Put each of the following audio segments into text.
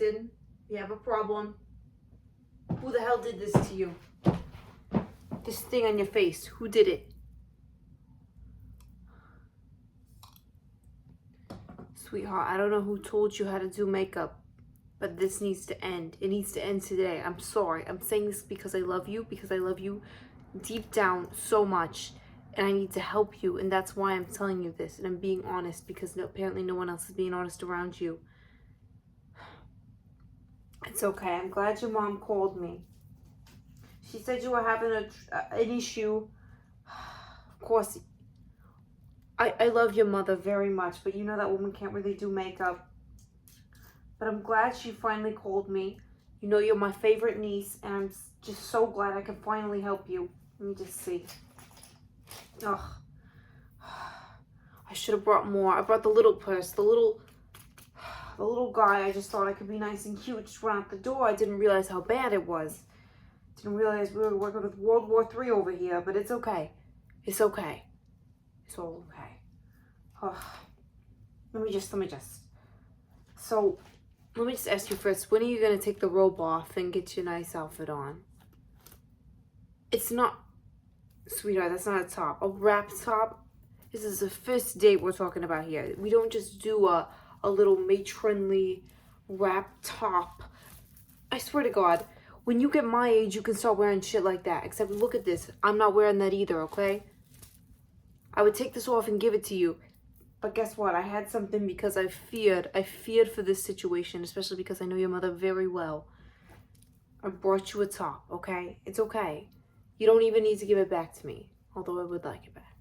Winston, we have a problem. Who the hell did this to you? This thing on your face, who did it? Sweetheart, I don't know who told you how to do makeup, but this needs to end. It needs to end today. I'm sorry. I'm saying this because I love you deep down so much, and I need to help you, and that's why I'm telling you this, and I'm being honest because apparently no one else is being honest around you. It's okay. I'm glad your mom called me. She said you were having an issue. Of course, I love your mother very much, but you know that woman can't really do makeup. But I'm glad she finally called me. You know you're my favorite niece, and I'm just so glad I can finally help you. Let me just see. Ugh. I should have brought more. I brought the little purse, the little guy. I just thought I could be nice and cute. Just run out the door. I didn't realize how bad it was. Didn't realize we were working with World War III over here, but it's okay. It's okay. It's all okay. Ugh. Let me just. So, let me just ask you first, when are you going to take the robe off and get your nice outfit on? It's not, sweetheart, that's not a top. A wrap top? This is the first date we're talking about here. We don't just do a little matronly wrap top. I swear to God, when you get my age, you can start wearing shit like that. Except look at this. I'm not wearing that either, okay? I would take this off and give it to you. But guess what? I had something because I feared for this situation, especially because I know your mother very well. I brought you a top, okay? It's okay. You don't even need to give it back to me, although I would like it back.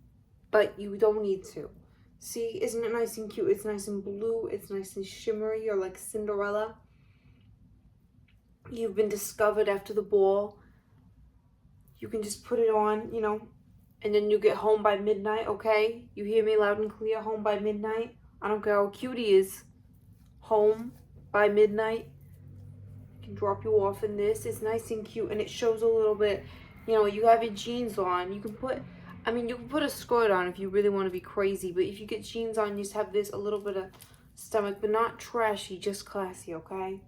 But you don't need to. See, isn't it nice and cute? It's nice and blue. It's nice and shimmery. You're like Cinderella. You've been discovered after the ball. You can just put it on, you know, and then you get home by midnight, okay? You hear me loud and clear, home by midnight. I don't care how cute he is. Home by midnight. I can drop you off in this. It's nice and cute, and it shows a little bit, you know, you have your jeans on. You can put a skirt on if you really want to be crazy, but if you get jeans on, you just have this, a little bit of stomach, but not trashy, just classy, okay?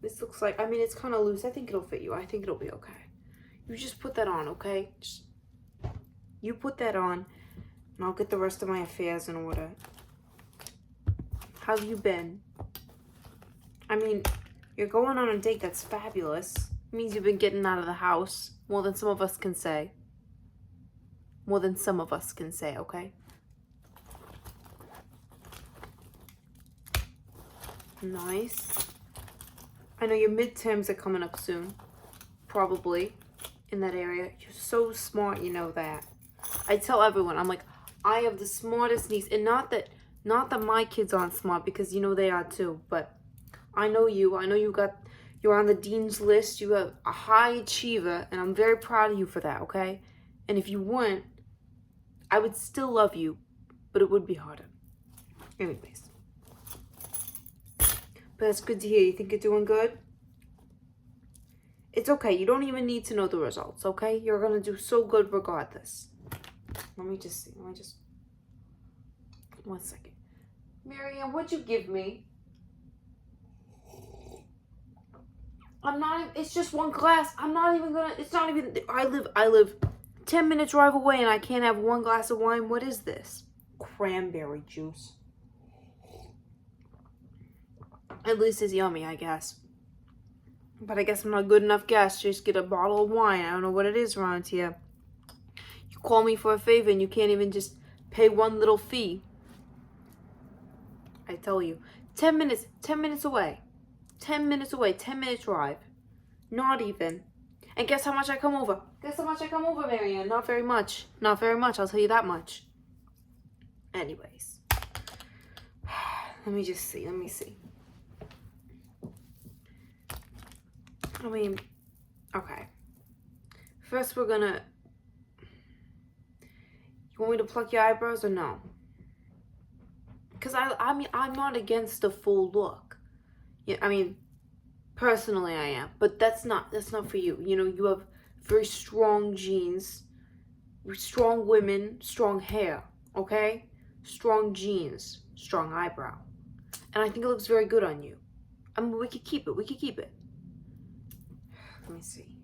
This looks like, it's kind of loose. I think it'll fit you. I think it'll be okay. You just put that on, okay? You put that on, and I'll get the rest of my affairs in order. How have you been? You're going on a date that's fabulous. It means you've been getting out of the house more than some of us can say. More than some of us can say, okay? Nice. I know your midterms are coming up soon. Probably. In that area. You're so smart, you know that. I tell everyone, I'm like, I have the smartest niece. And not that my kids aren't smart, because you know they are too. But I know you. I know you're on the dean's list. You are a high achiever. And I'm very proud of you for that, okay? And if you weren't, I would still love you. But it would be harder. Anyways. But that's good to hear. You think you're doing good? It's okay. You don't even need to know the results, okay? You're going to do so good regardless. Let me just see. 1 second. Marianne, what'd you give me? It's just one glass. I live 10 minutes drive away and I can't have one glass of wine. What is this? Cranberry juice. At least it's yummy, I guess. But I guess I'm not a good enough guest to just get a bottle of wine. I don't know what it is around here. You call me for a favor and you can't even just pay one little fee. I tell you. 10 minutes away. 10 minutes away. 10 minute drive. Not even. And guess how much I come over? Marianne? Not very much. Not very much, I'll tell you that much. Anyways. Let me see. Okay. First you want me to pluck your eyebrows or no? Because I'm not against the full look. Yeah, personally I am, but that's not for you. You know, you have very strong genes, strong women, strong hair, okay? Strong genes, strong eyebrow. And I think it looks very good on you. I mean, we could keep it. We could keep it. Let me see.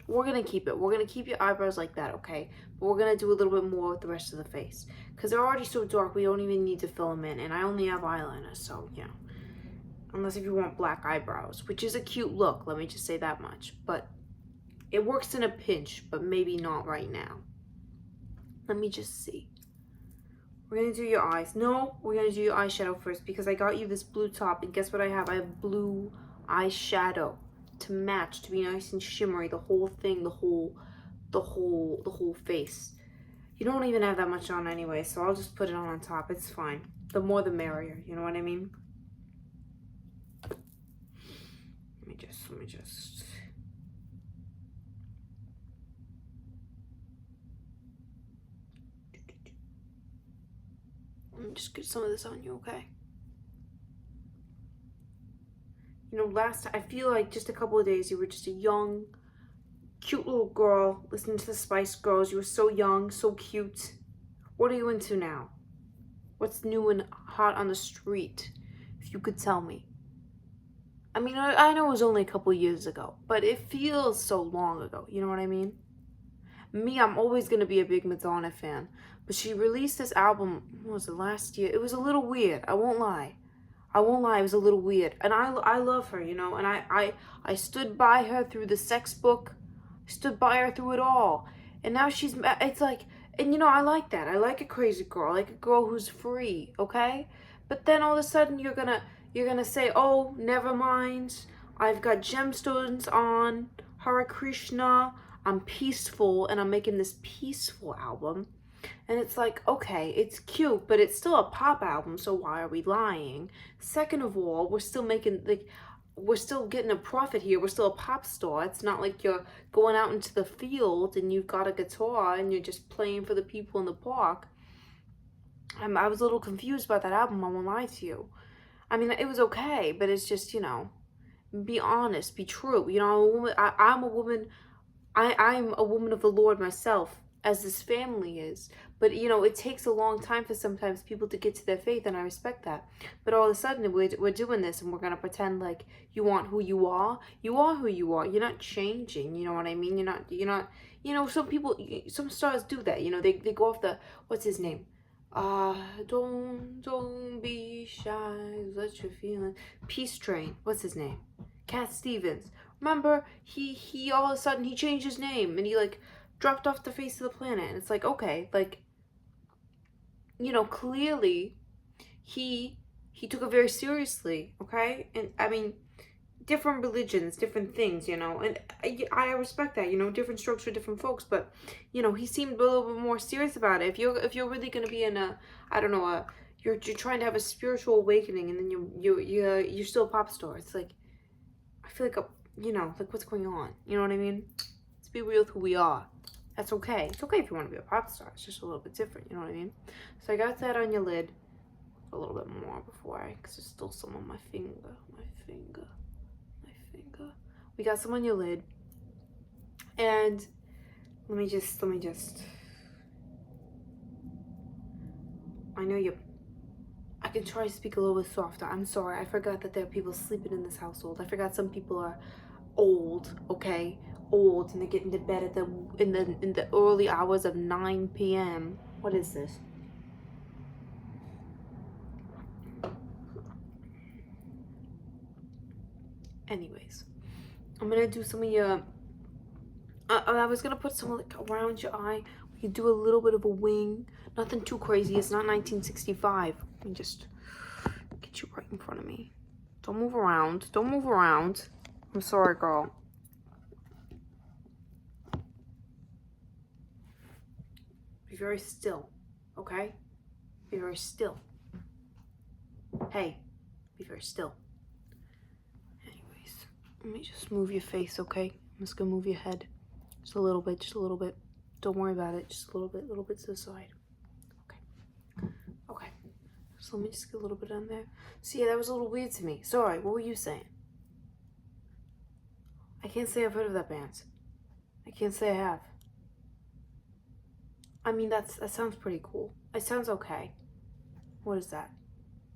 We're going to keep it. We're going to keep your eyebrows like that, okay? But we're going to do a little bit more with the rest of the face. Because they're already so dark, we don't even need to fill them in. And I only have eyeliner, so, you know. Unless if you want black eyebrows, which is a cute look, let me just say that much. But it works in a pinch, but maybe not right now. Let me just see. We're going to do your eyes. No, we're going to do your eyeshadow first because I got you this blue top. And guess what I have? I have blue eyeshadow to match, to be nice and shimmery. The whole thing, the whole face. You don't even have that much on anyway, so I'll just put it on top. It's fine. The more the merrier, you know what I mean? Let me just. Let me just get some of this on you, okay? You know, last time, I feel like just a couple of days, you were just a young, cute little girl listening to the Spice Girls. You were so young, so cute. What are you into now? What's new and hot on the street? If you could tell me. I mean, I know it was only a couple years ago, but it feels so long ago. You know what I mean? Me, I'm always going to be a big Madonna fan. But she released this album, what was it, last year? It was a little weird. I won't lie. It was a little weird. And I love her, you know. And I stood by her through the sex book. I stood by her through it all. And now it's like, and you know, I like that. I like a crazy girl. I like a girl who's free, okay? But then all of a sudden you're gonna say, oh, never mind. I've got gemstones on, Hare Krishna. I'm peaceful, and I'm making this peaceful album. And it's like, okay, it's cute, but it's still a pop album, so why are we lying? Second of all, we're still getting a profit here. We're still a pop star. It's not like you're going out into the field and you've got a guitar and you're just playing for the people in the park. I was a little confused about that album, I won't lie to you. I mean, it was okay, but it's just, you know, be honest, be true. You know, I'm a woman of the Lord myself, as this family is. But, you know, it takes a long time for sometimes people to get to their faith, and I respect that. But all of a sudden, we're doing this, and we're going to pretend like you want who you are. You are who you are. You're not changing, you know what I mean? You're not, you know, some stars do that. You know, they go off the, what's his name? Don't be shy, let your feelings. Peace Train, what's his name? Cat Stevens. Remember, he all of a sudden, he changed his name, and he, like, dropped off the face of the planet. And it's like, okay, like, you know, clearly, he took it very seriously, okay? And, I mean, different religions, different things, you know, and I respect that, you know, different strokes for different folks, but, you know, he seemed a little bit more serious about it. If you're really going to be in a, I don't know, you're trying to have a spiritual awakening, and then you're still a pop star. It's like, I feel like, you know, like, what's going on? You know what I mean? Let's be real with who we are. That's okay. It's okay if you want to be a pop star. It's just a little bit different, you know what I mean? So I got that on your lid a little bit more because there's still some on my finger. We got some on your lid. And let me just, I know I can try to speak a little bit softer. I'm sorry. I forgot that there are people sleeping in this household. I forgot some people are old, okay? Old, and they're getting to bed in the early hours of 9 p.m. What is this? Anyways, I'm gonna do some of your. I was gonna put some like around your eye. We can do a little bit of a wing. Nothing too crazy. It's not 1965. Let me just get you right in front of me. Don't move around. Don't move around. I'm sorry, girl. Be very still, okay? Be very still. Hey, be very still. Anyways, let me just move your face, okay? I'm just gonna move your head. Just a little bit, just a little bit. Don't worry about it. Just a little bit to the side. Okay. So let me just get a little bit on there. See, yeah, that was a little weird to me. Sorry, what were you saying? I can't say I've heard of that band. I can't say I have. I mean, that sounds pretty cool. It sounds okay. What is that?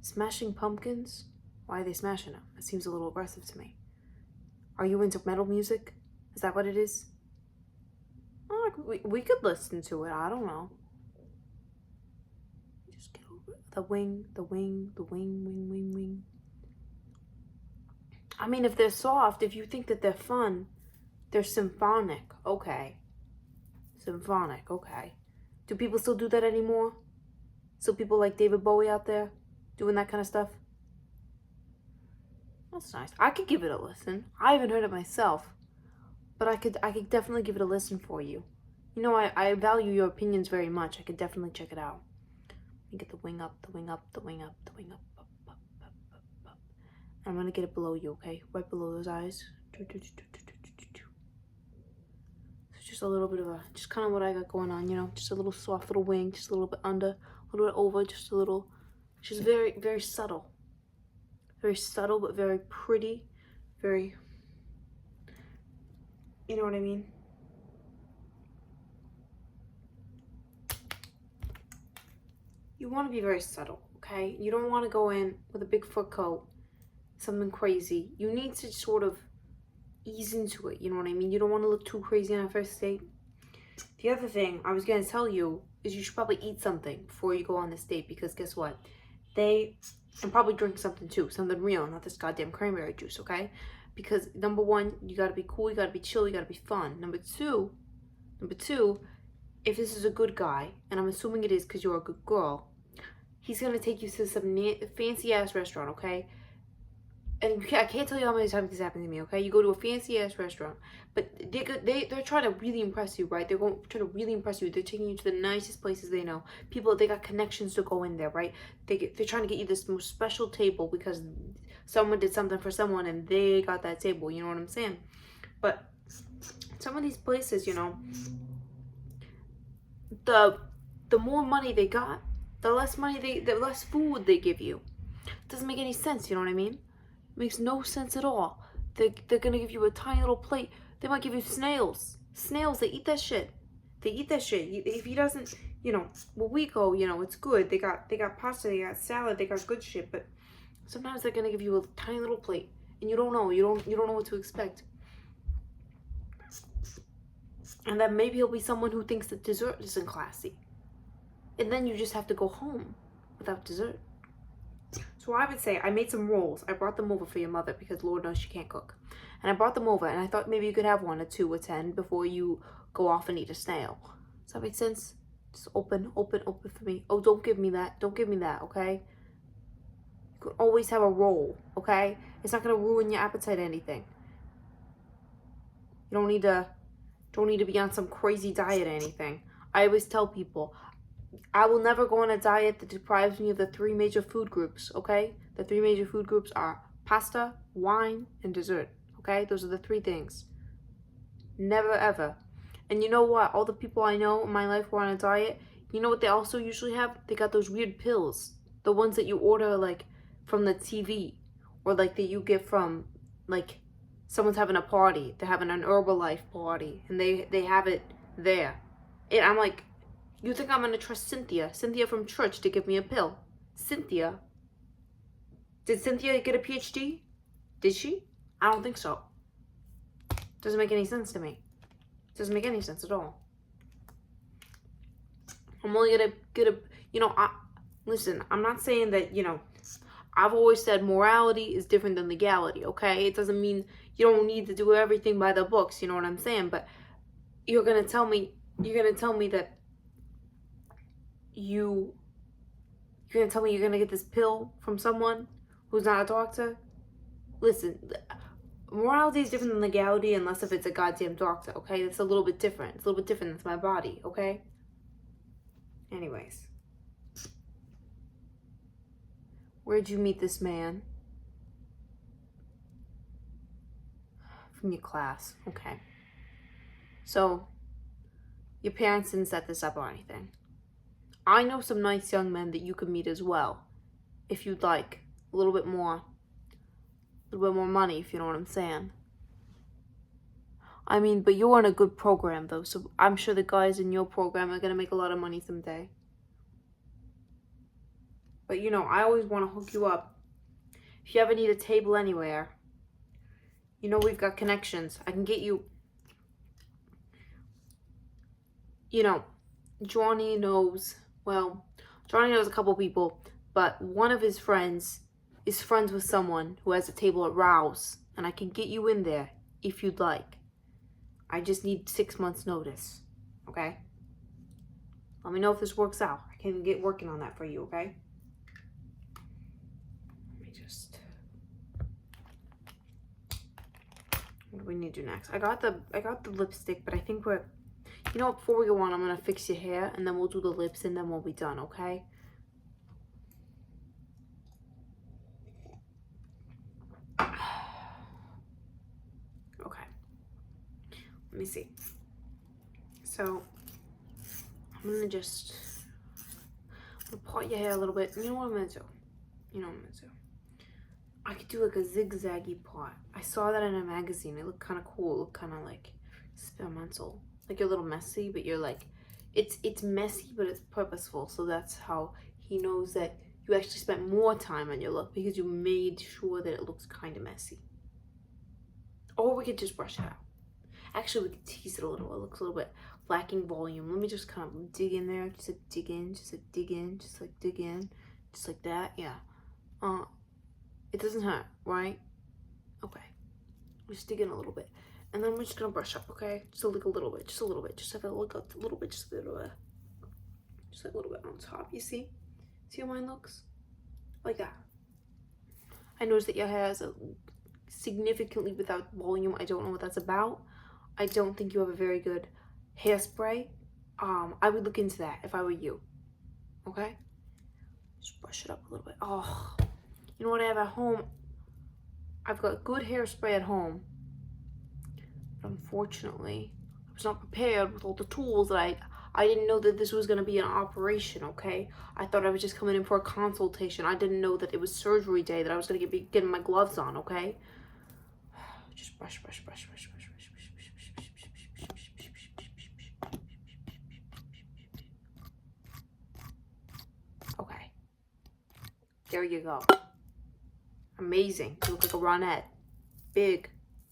Smashing pumpkins? Why are they smashing them? It seems a little aggressive to me. Are you into metal music? Is that what it is? Oh, we could listen to it. I don't know. Just get over it. The wing, wing, wing. I mean, if they're soft, if you think that they're fun, they're symphonic. Okay. Symphonic. Okay. Do people still do that anymore? Still people like David Bowie out there doing that kind of stuff? That's nice. I could give it a listen. I haven't heard it myself, but I could definitely give it a listen for you. You know, I value your opinions very much. I could definitely check it out. Let me get the wing up, the wing up, the wing up, the wing up, up, up, up, up, up. And I'm gonna get it below you, okay? Right below those eyes. It's just a little bit of a, just kind of what I got going on, you know? Just a little soft little wing, just a little bit under, a little bit over, just a little, just very, very subtle. Very subtle, but very pretty. Very, you know what I mean? You want to be very subtle, okay? You don't want to go in with a big fur coat, something crazy. You need to sort of ease into it, you know what I mean? You don't want to look too crazy on a first date. The other thing I was going to tell you is you should probably eat something before you go on this date, because guess what? And probably drink something too, something real, not this goddamn cranberry juice, okay? Because number one, you gotta be cool, you gotta be chill, you gotta be fun. Number two, if this is a good guy, and I'm assuming it is because you're a good girl, he's gonna take you to some fancy ass restaurant, okay? And I can't tell you how many times this happened to me, okay? You go to a fancy ass restaurant, but they're trying to really impress you, right? They're trying to really impress you. They're taking you to the nicest places they know. People, they got connections to go in there, right? They're trying to get you this most special table because someone did something for someone and they got that table. You know what I'm saying? But some of these places, you know, the more money they got, the less food they give you. It doesn't make any sense. You know what I mean? Makes no sense at all. They're gonna give you a tiny little plate. They might give you snails. Snails, they eat that shit. They eat that shit. If he doesn't, you know, where we go, you know, it's good. They got pasta, they got salad, they got good shit. But sometimes they're gonna give you a tiny little plate, and you don't know. You don't know what to expect. And then maybe he'll be someone who thinks that dessert isn't classy, and then you just have to go home without dessert. So I would say I made some rolls. I brought them over for your mother because Lord knows she can't cook. And I brought them over and I thought maybe you could have 1 or 2 or 10 before you go off and eat a snail. Does that make sense? Just open for me. Oh, don't give me that. Don't give me that, okay? You can always have a roll, okay? It's not gonna ruin your appetite or anything. You don't need to be on some crazy diet or anything. I always tell people, I will never go on a diet that deprives me of the 3 major food groups, okay? The 3 major food groups are pasta, wine, and dessert, okay? Those are the 3 things. Never, ever. And you know what? All the people I know in my life who are on a diet, you know what they also usually have? They got those weird pills. The ones that you order, like, from the TV. Or, like, that you get from, like, someone's having a party. They're having an Herbalife party. And they have it there. And I'm like, you think I'm going to trust Cynthia from church to give me a pill? Cynthia? Did Cynthia get a PhD? Did she? I don't think so. Doesn't make any sense to me. Doesn't make any sense at all. I'm only going to get a, you know, listen, I'm not saying that, you know, I've always said morality is different than legality, okay? It doesn't mean you don't need to do everything by the books, you know what I'm saying? But you're going to tell me that you're gonna tell me you're gonna get this pill from someone who's not a doctor? Listen, morality is different than legality unless if it's a goddamn doctor, okay? It's a little bit different. It's a little bit different. It's my body, okay? Anyways. Where'd you meet this man? From your class, okay. So, your parents didn't set this up or anything. I know some nice young men that you could meet as well, if you'd like a little bit more money, if you know what I'm saying. I mean, but you're in a good program though, so I'm sure the guys in your program are gonna make a lot of money someday. But you know, I always want to hook you up. If you ever need a table anywhere, you know we've got connections. I can get you, you know, Johnny knows a couple people, but one of his friends is friends with someone who has a table at Rouse, and I can get you in there if you'd like. I just need 6 months notice, okay? Let me know if this works out. I can get working on that for you, okay? Let me just... What do we need to do next? I got the lipstick, but I think we're... You know what, before we go on, I'm going to fix your hair, and then we'll do the lips, and then we'll be done, okay? Okay. Let me see. So, I'm going to just... I'm going to part your hair a little bit. You know what I'm going to do? I could do like a zigzaggy part. I saw that in a magazine. It looked kind of cool. It looked kind of like experimental. Like you're a little messy, but you're like, it's messy, but it's purposeful. So that's how he knows that you actually spent more time on your look, because you made sure that it looks kind of messy. Or we could just brush it out. Actually, we could tease it a little. It looks a little bit lacking volume. Let me just kind of dig in there. Just like dig in, just like dig in, just like dig in. Just like that, yeah. It doesn't hurt, right? Okay. Just dig in a little bit. And then we're just gonna brush up, okay? Just like a little bit, just a little bit. Just have a look up a little bit, just a little bit. Just like a little bit on top, you see? See how mine looks? Like that. I noticed that your hair is significantly without volume. I don't know what that's about. I don't think you have a very good hairspray. I would look into that if I were you. Okay? Just brush it up a little bit. Oh, you know what I have at home? I've got good hairspray at home. But unfortunately, I was not prepared with all the tools that I didn't know that this was going to be an operation, okay? I thought I was just coming in for a consultation. I didn't know that it was surgery day, that I was going to be getting my gloves on, okay? Just brush, brush, brush, brush, brush, brush, brush, brush, brush, brush, brush, brush, brush, brush. Okay. There you go. Amazing. You look like a Ronette. Big.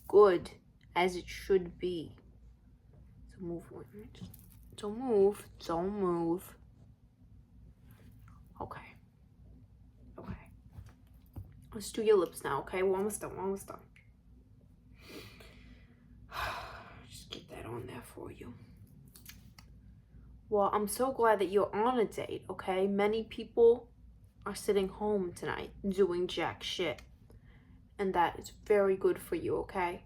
Good. As it should be. So move one. Don't move. Don't move. Okay. Okay. Let's do your lips now, okay? We're almost done. We're almost done. Just get that on there for you. Well, I'm so glad that you're on a date, okay? Many people are sitting home tonight doing jack shit. And that is very good for you, okay?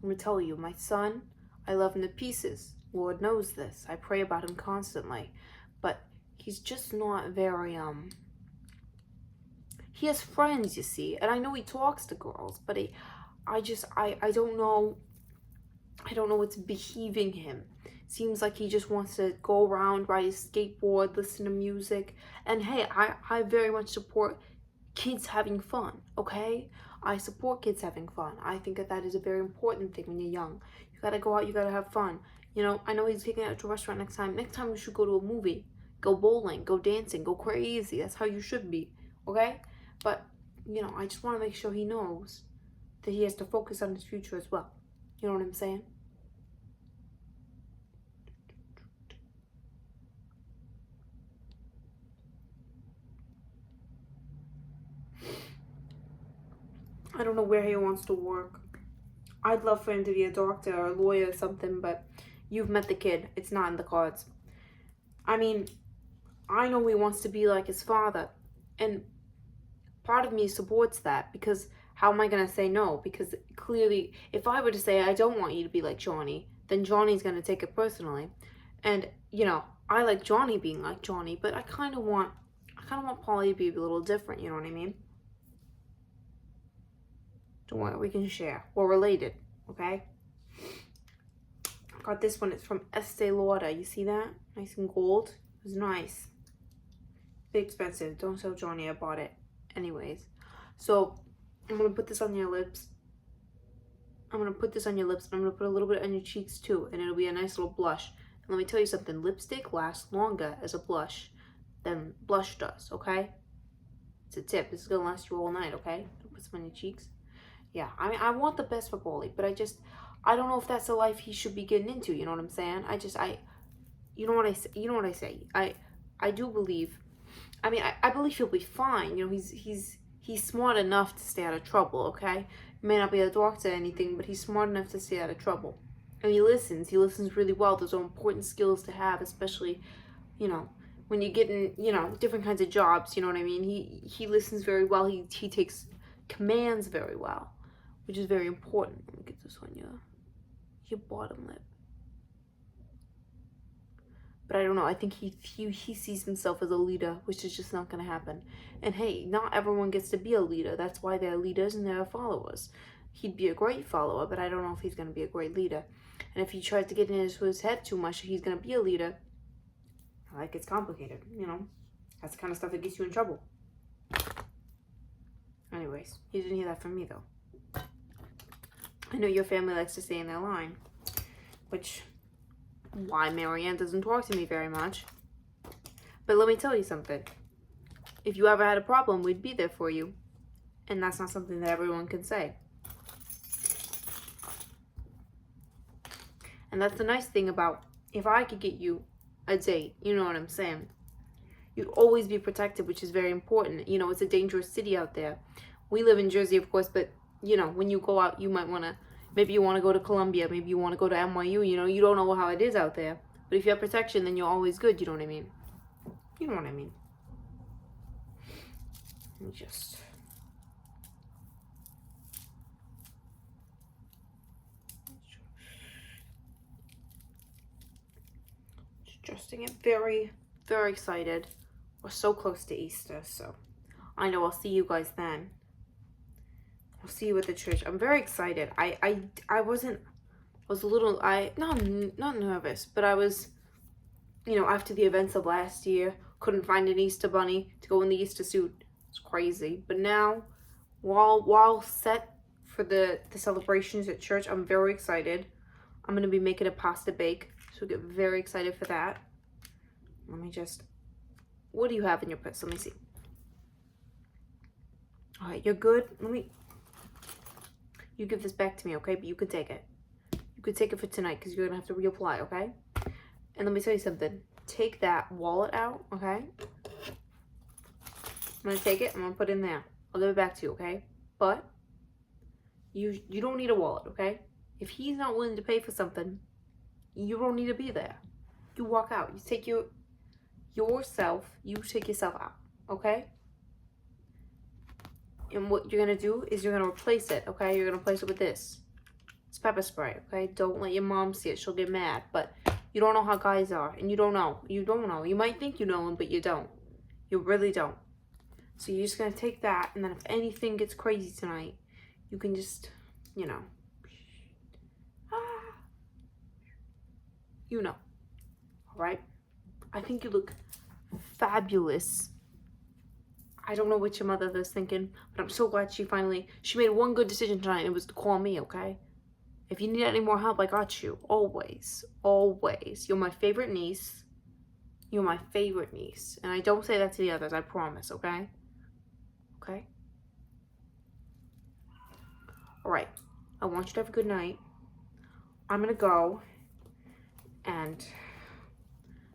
I'm gonna tell you, my son, I love him to pieces. Lord knows this. I pray about him constantly. But he's just not very, he has friends, you see. And I know he talks to girls, but I don't know. I don't know what's behaving him. Seems like he just wants to go around, ride his skateboard, listen to music. And hey, I very much support kids having fun, okay? I support kids having fun. I think that is a very important thing when you're young. You gotta go out, you gotta have fun. You know, I know he's taking out to a restaurant next time. Next time we should go to a movie. Go bowling, go dancing, go crazy. That's how you should be, okay? But, you know, I just want to make sure he knows that he has to focus on his future as well. You know what I'm saying? I don't know where he wants to work. I'd love for him to be a doctor or a lawyer or something, but you've met the kid. It's not in the cards. I mean, I know he wants to be like his father, and part of me supports that, because how am I going to say no? Because clearly, if I were to say I don't want you to be like Johnny, then Johnny's going to take it personally. And, you know, I like Johnny being like Johnny, but I kind of want Polly to be a little different, you know what I mean? Don't worry, we can share. We're related, okay? I got this one. It's from Estee Lauder. You see that? Nice and gold. It was nice. Bit expensive. Don't tell Johnny I bought it. Anyways. So, I'm going to put this on your lips. I'm going to put this on your lips. And I'm going to put a little bit on your cheeks too. And it'll be a nice little blush. And let me tell you something. Lipstick lasts longer as a blush than blush does, okay? It's a tip. This is gonna last you all night, okay? Put some on your cheeks. Yeah, I mean, I want the best for Paulie, but I don't know if that's the life he should be getting into. You know what I'm saying? You know what I say? You know what I say? I do believe. I mean, I believe he'll be fine. You know, he's smart enough to stay out of trouble. Okay, he may not be a doctor or anything, but he's smart enough to stay out of trouble. And he listens. He listens really well. Those are important skills to have, especially, you know, when you get in, you know, different kinds of jobs. You know what I mean? He listens very well. He takes commands very well, which is very important. Let me get this on your bottom lip. But I don't know. I think he sees himself as a leader, which is just not going to happen. And hey, not everyone gets to be a leader. That's why they're leaders and they're followers. He'd be a great follower, but I don't know if he's going to be a great leader. And if he tries to get into his head too much, he's going to be a leader. Like, it's complicated, you know. That's the kind of stuff that gets you in trouble. Anyways, you didn't hear that from me, though. I know your family likes to stay in their line, which... why Marianne doesn't talk to me very much. But let me tell you something. If you ever had a problem, we'd be there for you. And that's not something that everyone can say. And that's the nice thing about, if I could get you a date, you know what I'm saying? You'd always be protected, which is very important. You know, it's a dangerous city out there. We live in Jersey, of course, but, you know, when you go out, you might want to, maybe you want to go to Columbia, maybe you want to go to NYU, you know, you don't know how it is out there. But if you have protection, then you're always good, you know what I mean? You know what I mean. Let me just... adjusting it. Very, very excited. We're so close to Easter, so I know I'll see you guys then. I'll see you at the church. I'm very excited. I was a little, not nervous, but I was, you know, after the events of last year, couldn't find an Easter bunny to go in the Easter suit. It's crazy. But now, while set for the celebrations at church, I'm very excited. I'm going to be making a pasta bake, so get very excited for that. Let me just, what do you have in your purse? Let me see. All right, you're good. You give this back to me, okay? But you can take it. You could take it for tonight because you're going to have to reapply, okay? And let me tell you something. Take that wallet out, okay? I'm going to take it. I'm going to put it in there. I'll give it back to you, okay? But you don't need a wallet, okay? If he's not willing to pay for something, you don't need to be there. You walk out. You take yourself out, okay? And what you're going to do is you're going to replace it, okay? You're going to replace it with this. It's pepper spray, okay? Don't let your mom see it. She'll get mad. But you don't know how guys are. And you don't know. You don't know. You might think you know them, but you don't. You really don't. So you're just going to take that. And then if anything gets crazy tonight, you can just, you know. You know. All right? I think you look fabulous. I don't know what your mother was thinking, but I'm so glad she made one good decision tonight, and it was to call me, okay? If you need any more help, I got you. Always. Always. You're my favorite niece. You're my favorite niece. And I don't say that to the others, I promise, okay? Okay? Alright. I want you to have a good night. I'm gonna go and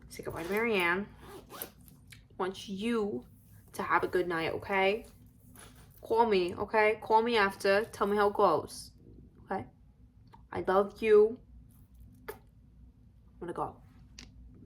say goodbye to Marianne. I want you to have a good night, okay? Call me, okay? Call me after. Tell me how it goes, okay? I love you. I'm gonna go.